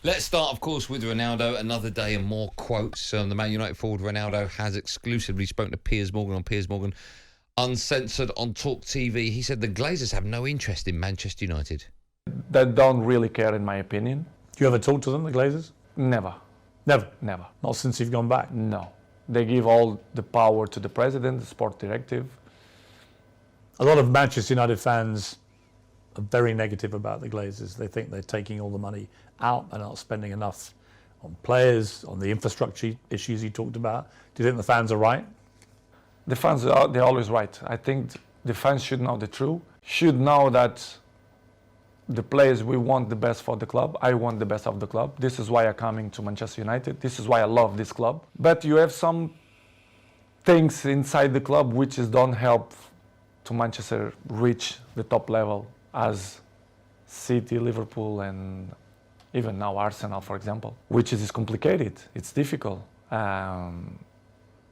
Let's start, of course, with Ronaldo. Another day and more quotes. The Man United forward Ronaldo has exclusively spoken to Piers Morgan on Piers Morgan, uncensored on talkSPORT. He said the Glazers have no interest in Manchester United. They don't really care, in my opinion. Do you ever talk to them, the Glazers? Never. Never? Never. Not since you've gone back? No. They give all the power to the president, the sport directive. A lot of Manchester United fans are very negative about the Glazers. They think they're taking all the money out and not spending enough on players, on the infrastructure issues you talked about. Do you think the fans are right? The fans, they're always right. I think the fans should know the truth, should know that the players, we want the best for the club. I want the best of the club. This is why I'm coming to Manchester United. This is why I love this club. But you have some things inside the club which don't help to Manchester reach the top level as City, Liverpool, and even now Arsenal, for example, which is complicated. It's difficult.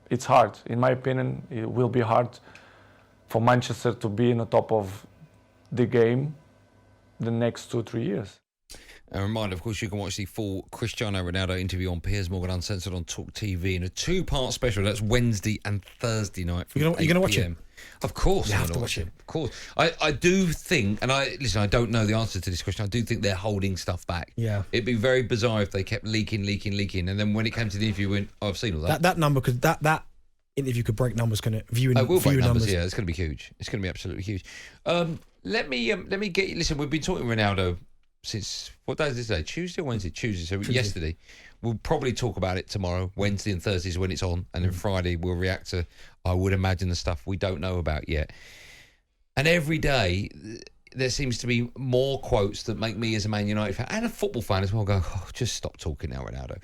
It's hard. In my opinion, it will be hard for Manchester to be in the top of the game the next 2-3 years. A reminder, of course, you can watch the full Cristiano Ronaldo interview on Piers Morgan Uncensored on talkSPORT in a 2-part special. That's Wednesday and Thursday night. You're going to watch it? Of course. You have to watch it. Of course. I do think, and I don't know the answer to this question, I do think they're holding stuff back. Yeah. It'd be very bizarre if they kept leaking, and then when it came to the interview, went, oh, I've seen all that. That number, because that interview could break numbers, can it? It will break numbers, yeah. It's going to be huge. It's going to be absolutely huge. Let me get you. Listen, we've been talking Ronaldo since, what day is this today? Tuesday or Wednesday? Tuesday. So Tuesday. Yesterday. We'll probably talk about it tomorrow. Wednesday and Thursday is when it's on, and then Friday we'll react to, I would imagine, the stuff we don't know about yet. And every day there seems to be more quotes that make me as a Man United fan and a football fan as well go, oh, just stop talking now, Ronaldo.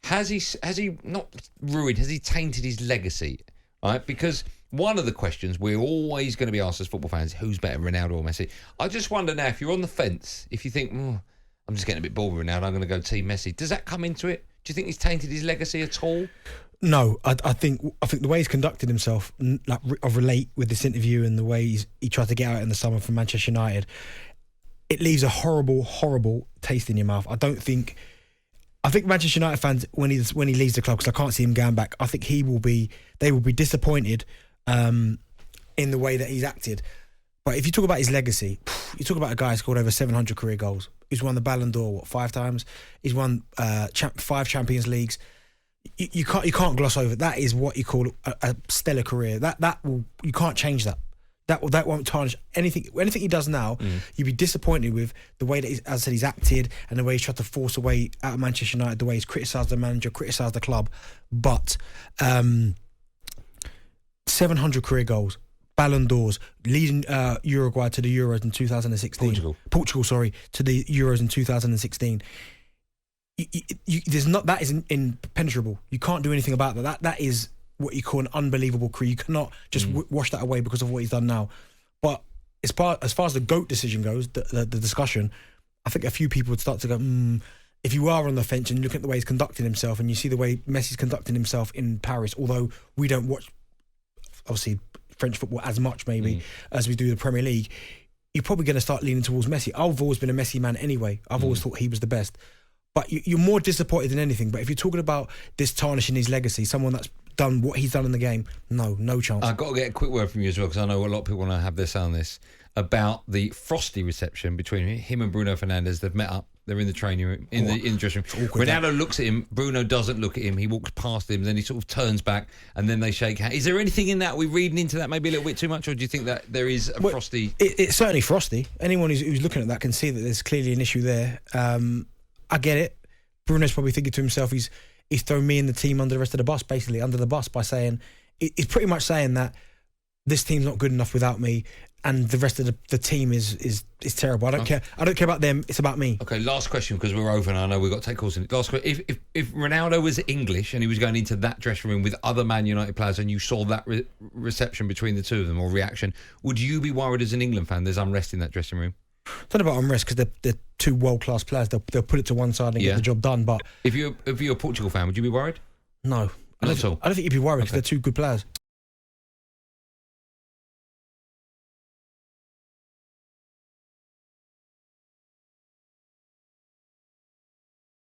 Has he not ruined? Has he tainted his legacy? Right, because one of the questions we're always going to be asked as football fans, who's better, Ronaldo or Messi? I just wonder now, if you're on the fence, if you think, I'm just getting a bit bored with Ronaldo, I'm going to go Team Messi, does that come into it? Do you think he's tainted his legacy at all? No, I think the way he's conducted himself, like I relate with this interview and the way he tried to get out in the summer from Manchester United, it leaves a horrible, horrible taste in your mouth. I think Manchester United fans, when he leaves the club, because I can't see him going back, I think they will be disappointed in the way that he's acted. But if you talk about his legacy, you talk about a guy who's scored over 700 career goals. He's won the Ballon d'Or 5 times. He's won 5 Champions Leagues. You can't gloss over. That is what you call a stellar career. You can't change that. That won't tarnish anything. Anything he does now, you'd be disappointed with the way that, as I said, he's acted and the way he's tried to force a way out of Manchester United, the way he's criticised the manager, criticised the club. But 700 career goals, Ballon d'Ors, leading Uruguay to the Euros in 2016. Portugal, to the Euros in 2016. That is impenetrable. You can't do anything about that. That is what you call an unbelievable career. You cannot just wash that away because of what he's done now. But as far as the GOAT decision goes, the discussion, I think a few people would start to go, if you are on the fence and you look at the way he's conducting himself and you see the way Messi's conducting himself in Paris, although we don't watch, obviously, French football as much maybe as we do the Premier League, you're probably going to start leaning towards Messi. I've always been a Messi man anyway. I've always thought he was the best. But you're more disappointed than anything. But if you're talking about this tarnishing his legacy, someone that's done what he's done in the game, no chance. I've got to get a quick word from you as well, because I know a lot of people want to have their say on this, about the frosty reception between him and Bruno Fernandes. They've met up. They're in the training room, in the dressing room. Ronaldo looks at him. Bruno doesn't look at him. He walks past him, then he sort of turns back, and then they shake hands. Is there anything in that? Are we reading into that maybe a little bit too much, or do you think that there is a frosty? It's certainly frosty. Anyone who's looking at that can see that there's clearly an issue there. I get it. Bruno's probably thinking to himself, he's thrown me and the team under the rest of the bus, basically under the bus, by saying, he's pretty much saying that this team's not good enough without me, and the rest of the team is terrible. I don't care about them. It's about me. Okay, last question, because we're over and I know we've got to take calls in. Last question: if Ronaldo was English and he was going into that dressing room with other Man United players, and you saw that reception between the two of them or reaction, would you be worried as an England fan? There's unrest in that dressing room. It's not about unrest, because they're two world-class players. They'll put it to one side and get the job done. But if you're a Portugal fan, would you be worried? No. I don't think you'd be worried, because they're two good players.